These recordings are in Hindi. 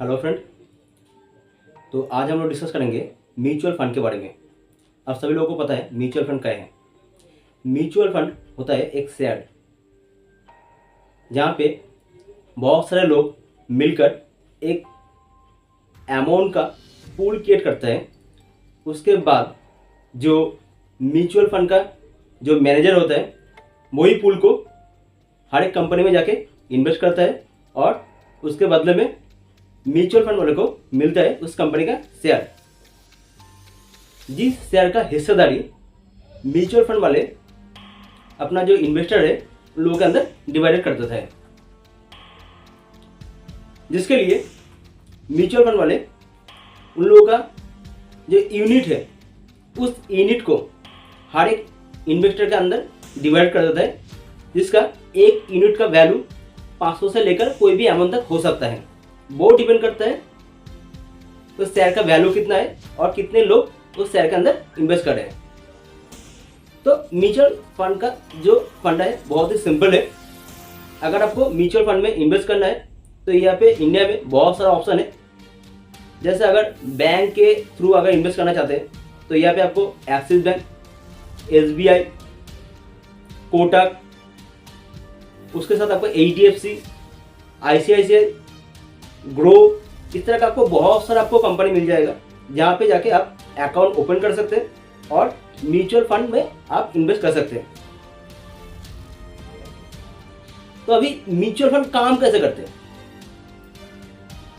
Hello friend. तो आज हम लोग डिस्कस करेंगे म्यूचुअल फंड के बारे में। आप सभी लोगों को पता है म्यूचुअल फंड क्या है। म्यूचुअल फंड होता है एक शेयर जहाँ पे बहुत सारे लोग मिलकर एक अमाउंट का पूल क्रिएट करते हैं। उसके बाद जो म्यूचुअल फंड का जो मैनेजर होता है वही पूल को हर एक कंपनी में जाके इन्वेस्ट करता है और उसके बदले में म्यूचुअल फंड वाले को मिलता है उस कंपनी का शेयर। जिस शेयर का हिस्सेदारी म्यूचुअल फंड वाले अपना जो इन्वेस्टर है उन लोगों के अंदर डिवाइडेड कर देता है, जिसके लिए म्यूचुअल फंड वाले उन लोगों का जो यूनिट है उस यूनिट को हर एक इन्वेस्टर के अंदर डिवाइड कर देता है, जिसका एक यूनिट का वैल्यू 500 से लेकर कोई भी अमाउंट तक हो सकता है। वो डिपेंड करता है उस शेयर का वैल्यू कितना है और कितने लोग उस शेयर के अंदर इन्वेस्ट कर रहे हैं। तो म्यूचुअल फंड का जो फंड है बहुत ही सिंपल है। अगर आपको म्यूचुअल फंड में इन्वेस्ट करना है तो यहाँ पे इंडिया में बहुत सारा ऑप्शन है। जैसे अगर बैंक के थ्रू अगर इन्वेस्ट करना चाहते हैं तो यहाँ पे आपको एक्सिस बैंक, SBI, कोटक, उसके साथ आपको HDFC, ICICI, ग्रो, इस तरह का आपको बहुत सारा आपको कंपनी मिल जाएगा जहाँ पे जाके आप अकाउंट ओपन कर सकते हैं और म्यूचुअल फंड में आप इन्वेस्ट कर सकते हैं। तो अभी म्यूचुअल फंड काम कैसे करते हैं?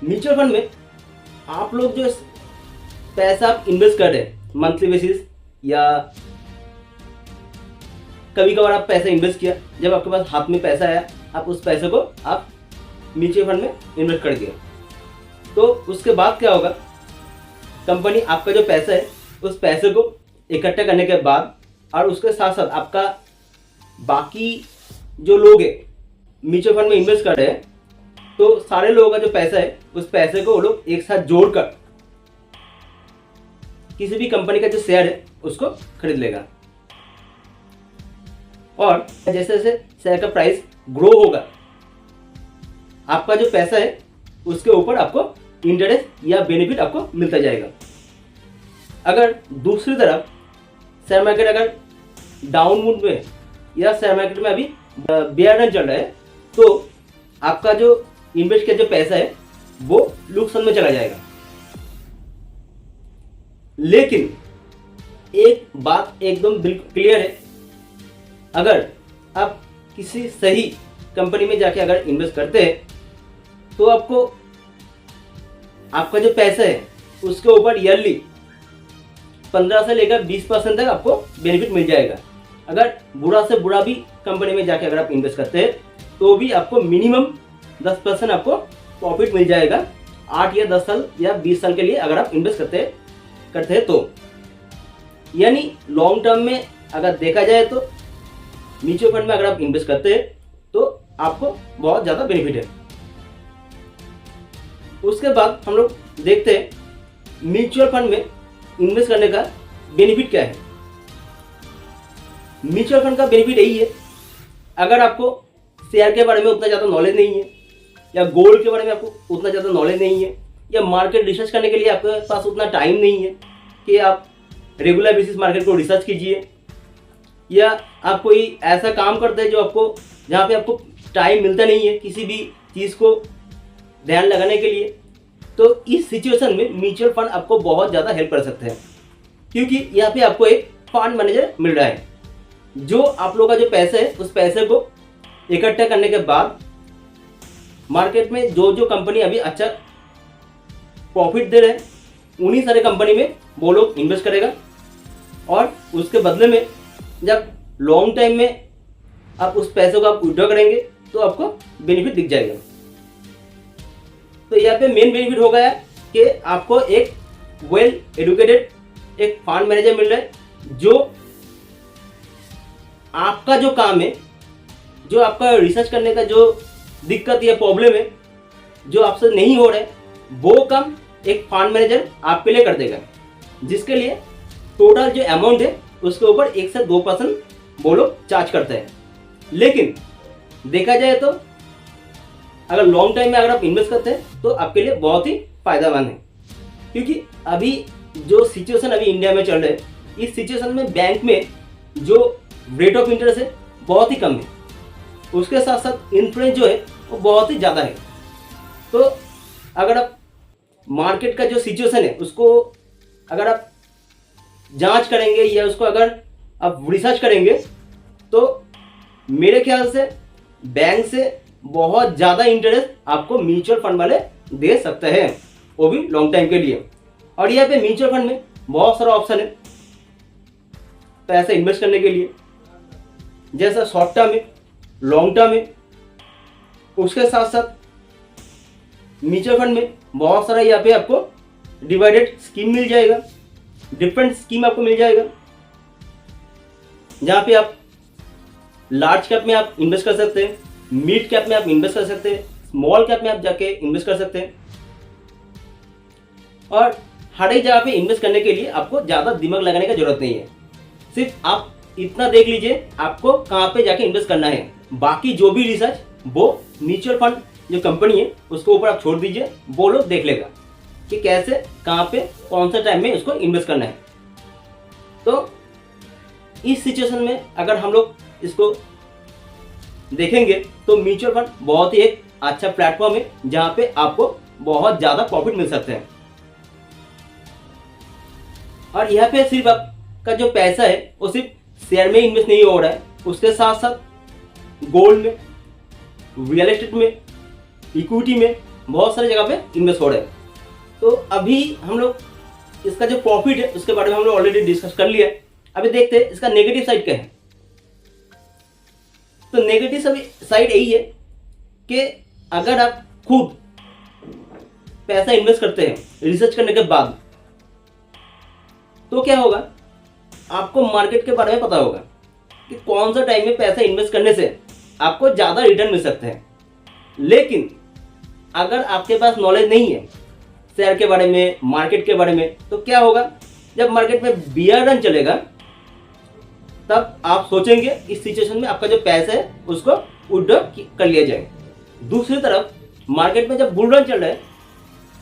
म्यूचुअल फंड में आप लोग जो पैसा आप इन्वेस्ट कर रहे हैं मंथली बेसिस या कभी कभार आप पैसा इन्वेस्ट किया, जब आपके पास हाथ में पैसा आया आप उस पैसे को आप म्यूचुअल फंड में इन्वेस्ट कर दिया। तो उसके बाद क्या होगा, कंपनी आपका जो पैसा है उस पैसे को इकट्ठा करने के बाद और उसके साथ साथ आपका बाकी जो लोग हैं म्यूचुअल फंड में इन्वेस्ट कर रहे हैं, तो सारे लोगों का जो पैसा है उस पैसे को वो लोग एक साथ जोड़कर किसी भी कंपनी का जो शेयर है उसको खरीद लेगा। और जैसे जैसे शेयर का प्राइस ग्रो होगा आपका जो पैसा है उसके ऊपर आपको इंटरेस्ट या बेनिफिट आपको मिलता जाएगा। अगर दूसरी तरफ शेयर मार्केट अगर डाउन मूड में या शेयर मार्केट में अभी बेयर रन चल रहा है तो आपका जो इन्वेस्ट किया जो पैसा है वो नुकसान में चला जाएगा। लेकिन एक बात एकदम बिल्कुल क्लियर है, अगर आप किसी सही कंपनी में जाके अगर इन्वेस्ट करते हैं तो आपको आपका जो पैसा है उसके ऊपर ईयरली 15 से लेकर 20% तक आपको बेनिफिट मिल जाएगा। अगर बुरा से बुरा भी कंपनी में जाके अगर आप इन्वेस्ट करते हैं तो भी आपको मिनिमम 10% आपको प्रॉफिट मिल जाएगा 8 या 10 साल या 20 साल के लिए अगर आप इन्वेस्ट करते हैं तो। यानी लॉन्ग टर्म में अगर देखा जाए तो म्यूचुअल फंड में अगर आप इन्वेस्ट करते हैं तो आपको बहुत ज़्यादा बेनिफिट है। उसके बाद हम लोग देखते हैं म्यूचुअल फंड में इन्वेस्ट करने का बेनिफिट क्या है। म्यूचुअल फंड का बेनिफिट यही है, अगर आपको शेयर के बारे में उतना ज़्यादा नॉलेज नहीं है या गोल्ड के बारे में आपको उतना ज़्यादा नॉलेज नहीं है या मार्केट रिसर्च करने के लिए आपके पास उतना टाइम नहीं है कि आप रेगुलर बेसिस मार्केट को रिसर्च कीजिए, या आप कोई ऐसा काम करते हैं जो आपको जहाँ पे आपको टाइम मिलता नहीं है किसी भी चीज़ को ध्यान लगाने के लिए, तो इस सिचुएशन में म्यूचुअल फंड आपको बहुत ज़्यादा हेल्प कर सकते हैं। क्योंकि यहाँ पे आपको एक फंड मैनेजर मिल रहा है जो आप लोगों का जो पैसा है उस पैसे को इकट्ठा करने के बाद मार्केट में जो जो कंपनी अभी अच्छा प्रॉफिट दे रहे हैं उन्हीं सारे कंपनी में वो लोग इन्वेस्ट करेगा और उसके बदले में जब लॉन्ग टाइम में आप उस पैसे को आप विड्रॉ करेंगे तो आपको बेनिफिट दिख जाएगा। तो यहाँ पे मेन बेनिफिट हो गया कि आपको एक वेल एडुकेटेड एक फंड मैनेजर मिल रहा है जो आपका जो काम है, जो आपका रिसर्च करने का जो दिक्कत या प्रॉब्लम है जो आपसे नहीं हो रहा है वो काम एक फंड मैनेजर आपके लिए कर देगा, जिसके लिए टोटल जो अमाउंट है उसके ऊपर 1 से 2% वो लोग चार्ज करते हैं। लेकिन देखा जाए तो अगर लॉन्ग टाइम में अगर आप इन्वेस्ट करते हैं तो आपके लिए बहुत ही फायदेमंद है। क्योंकि अभी जो सिचुएशन अभी इंडिया में चल रहा है, इस सिचुएशन में बैंक में जो रेट ऑफ इंटरेस्ट है बहुत ही कम है, उसके साथ साथ इन्फ्लुएंस जो है वो बहुत ही ज़्यादा है। तो अगर आप मार्केट का जो सिचुएशन है उसको अगर आप जांच करेंगे या उसको अगर आप रिसर्च करेंगे तो मेरे ख्याल से बैंक से बहुत ज़्यादा इंटरेस्ट आपको म्यूचुअल फंड वाले दे सकते हैं, वो भी लॉन्ग टाइम के लिए। और यहाँ पे म्यूचुअल फंड में बहुत सारा ऑप्शन है पैसे इन्वेस्ट करने के लिए, जैसा शॉर्ट टर्म है, लॉन्ग टर्म है। उसके साथ साथ म्यूचुअल फंड में बहुत सारा यहाँ पे आपको डिवाइडेड स्कीम मिल जाएगा, डिफरेंट स्कीम आपको मिल जाएगा, जहाँ पे आप लार्ज कैप में आप इन्वेस्ट कर सकते हैं, मिड कैप में आप इन्वेस्ट कर सकते हैं, स्मॉल कैप में आप जाके इन्वेस्ट कर सकते हैं। और हर एक जगह पे इन्वेस्ट करने के लिए आपको ज़्यादा दिमाग लगाने की जरूरत नहीं है, सिर्फ आप इतना देख लीजिए आपको कहाँ पे जाके इन्वेस्ट करना है। बाकी जो भी रिसर्च वो म्यूचुअल फंड जो कंपनी है उसके ऊपर आप छोड़ दीजिए, वो लोग देख लेगा कि कैसे कहाँ पे कौन सा टाइम में उसको इन्वेस्ट करना है। तो इस सिचुएशन में अगर हम लोग इसको देखेंगे तो म्यूचुअल फंड बहुत ही एक अच्छा प्लेटफॉर्म है जहाँ पे आपको बहुत ज़्यादा प्रॉफिट मिल सकते हैं। और यहाँ पे सिर्फ आपका जो पैसा है वो सिर्फ शेयर में इन्वेस्ट नहीं हो रहा है, उसके साथ साथ गोल्ड में, रियल एस्टेट में, इक्विटी में बहुत सारी जगह पे इन्वेस्ट हो रहा है। तो अभी हम लोग इसका जो प्रॉफिट है उसके बारे में हम लोग ऑलरेडी डिस्कस कर लिया है। अभी देखते हैं इसका नेगेटिव साइड क्या है। तो नेगेटिव साइड यही है कि अगर आप खुद पैसा इन्वेस्ट करते हैं रिसर्च करने के बाद, तो क्या होगा, आपको मार्केट के बारे में पता होगा कि कौन सा टाइम में पैसा इन्वेस्ट करने से आपको ज़्यादा रिटर्न मिल सकते हैं। लेकिन अगर आपके पास नॉलेज नहीं है शेयर के बारे में, मार्केट के बारे में, तो क्या होगा, जब मार्केट में बियर रन चलेगा तब आप सोचेंगे इस सिचुएशन में आपका जो पैसा है उसको विड्रॉ कर लिया जाए। दूसरी तरफ मार्केट में जब बुल रन चल रहा है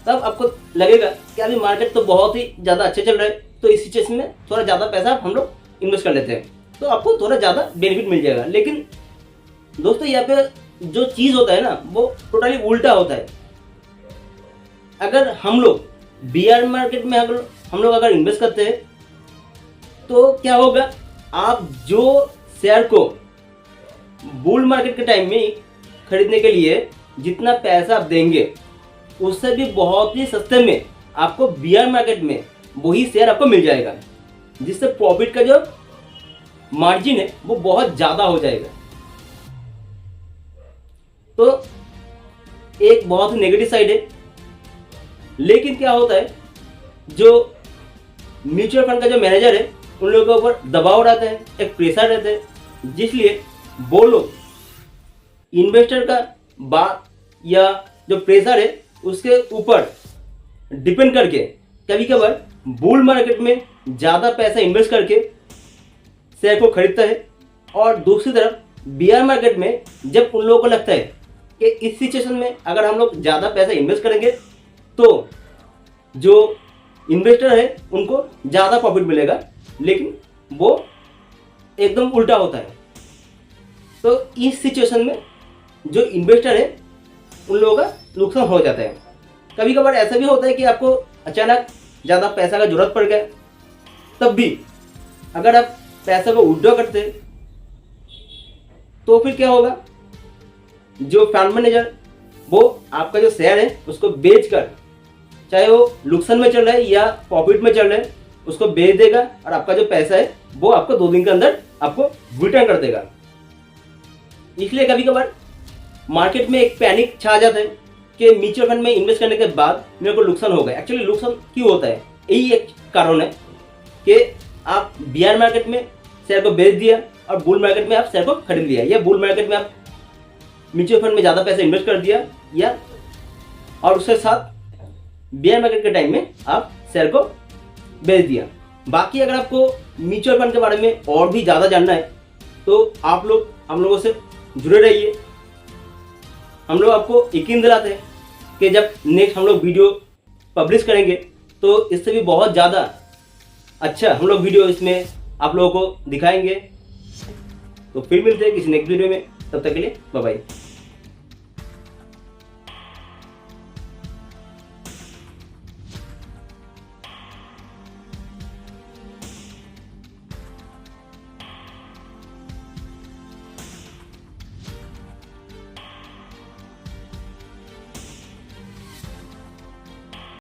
तब आपको लगेगा कि अभी मार्केट तो बहुत ही ज़्यादा अच्छे चल रहा है, तो इस सिचुएशन में थोड़ा ज़्यादा पैसा हम लोग इन्वेस्ट कर लेते हैं, तो आपको थोड़ा ज़्यादा बेनिफिट मिल जाएगा। लेकिन दोस्तों यहाँ पे जो चीज़ होता है ना वो टोटली उल्टा होता है। अगर हम लोग बियर मार्केट में अगर हम लोग अगर इन्वेस्ट करते हैं तो क्या होगा, आप जो शेयर को बुल मार्केट के टाइम में खरीदने के लिए जितना पैसा आप देंगे उससे भी बहुत ही सस्ते में आपको बियर मार्केट में वही शेयर आपको मिल जाएगा, जिससे प्रॉफिट का जो मार्जिन है वो बहुत ज़्यादा हो जाएगा। तो एक बहुत ही नेगेटिव साइड है। लेकिन क्या होता है, जो म्यूचुअल फंड का जो मैनेजर है उन लोगों के ऊपर दबाव रहता है, एक प्रेशर रहता है, जिसलिए वो लोग इन्वेस्टर का बात या जो प्रेशर है उसके ऊपर डिपेंड करके कभी कभार बुल मार्केट में ज़्यादा पैसा इन्वेस्ट करके शेयर को खरीदता है। और दूसरी तरफ बियर मार्केट में जब उन लोगों को लगता है कि इस सिचुएशन में अगर हम लोग ज़्यादा पैसा इन्वेस्ट करेंगे तो जो इन्वेस्टर है उनको ज़्यादा प्रॉफिट मिलेगा, लेकिन वो एकदम उल्टा होता है। तो इस सिचुएशन में जो इन्वेस्टर है उन लोगों का नुकसान हो जाता है। कभी कभार ऐसा भी होता है कि आपको अचानक ज़्यादा पैसा का जरूरत पड़ गया, तब भी अगर आप पैसा को विड्रॉ करते हैं तो फिर क्या होगा, जो फंड मैनेजर वो आपका जो शेयर है उसको बेचकर, चाहे वो नुकसान में चल रहा है या प्रॉफिट में चल रहा है, उसको बेच देगा और आपका जो पैसा है वो आपको 2 दिन के अंदर आपको रिटर्न कर देगा। इसलिए कभी कभार मार्केट में एक पैनिक छा जाता है कि म्यूचुअल फंड में इन्वेस्ट करने के बाद मेरे को नुकसान हो गया। एक्चुअली नुकसान क्यों होता है, यही एक कारण है कि आप बियर मार्केट में शेयर को बेच दिया और बुल मार्केट में आप शेयर को खरीद लिया, या बुल मार्केट में आप म्यूचुअल फंड में ज़्यादा पैसा इन्वेस्ट कर दिया, या और उसके साथ बियर मार्केट के टाइम में आप शेयर को बेच दिया। बाकी अगर आपको म्यूचुअल फंड के बारे में और भी ज़्यादा जानना है तो आप लोग हम लोगों से जुड़े रहिए। हम लोग आपको यकीन दिलाते हैं कि जब नेक्स्ट हम लोग वीडियो पब्लिश करेंगे तो इससे भी बहुत ज़्यादा अच्छा हम लोग वीडियो इसमें आप लोगों को दिखाएंगे। तो फिर मिलते हैं किसी नेक्स्ट वीडियो में, तब तक के लिए बाय बाय।